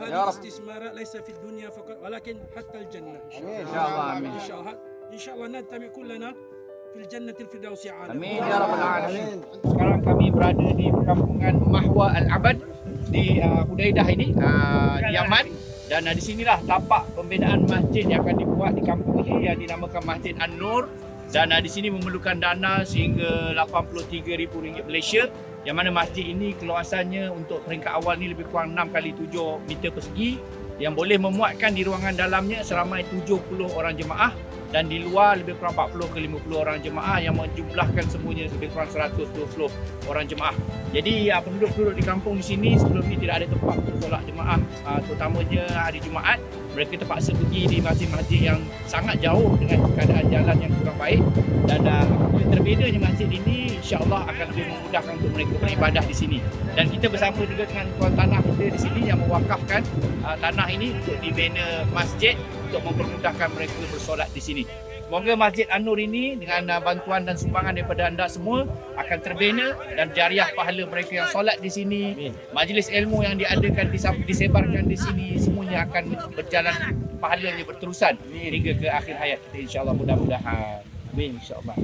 هذه الاستثمار ليس في الدنيا فقط ولكن حتى الجنة إن شاء الله. آمين. إن شاء الله نجتمع كلنا في الجنة الفردوس أعلى. Amin ya rabbal alamin. Sekarang kami berada di perkampungan Mahwa Al-Abad di Hudaidah ini, di Yaman, dan di sinilah tapak pembinaan masjid yang akan dibuat di kampung ini yang dinamakan Masjid An-Nur, dan di sini memerlukan dana sehingga RM83,000 Malaysia, yang mana masjid ini keluasannya untuk peringkat awal ni lebih kurang 6 kali 7 meter persegi yang boleh memuatkan di ruangan dalamnya seramai 70 orang jemaah, dan di luar lebih kurang 40 ke 50 orang jemaah yang menjumlahkan semuanya lebih kurang 120 orang jemaah. Jadi penduduk-penduduk di kampung di sini sebelum ni tidak ada tempat untuk solat jemaah, terutamanya hari Jumaat. Mereka terpaksa pergi di masjid-masjid yang sangat jauh dengan keadaan jalan yang kurang baik, dan apabila terbinanya masjid ini insya-Allah akan lebih memudahkan untuk mereka beribadah di sini. Dan kita bersama juga dengan tuan tanah kita di sini yang mewakafkan tanah ini untuk dibina masjid untuk mempermudahkan mereka bersolat di sini. Semoga Masjid An-Nur ini dengan bantuan dan sumbangan daripada anda semua akan terbina, dan jariah pahala mereka yang solat di sini, majlis ilmu yang diadakan disebarkan di sini, semuanya akan berjalan pahalanya berterusan hingga ke akhir hayat kita insya-Allah, mudah-mudahan. Amin insya-Allah.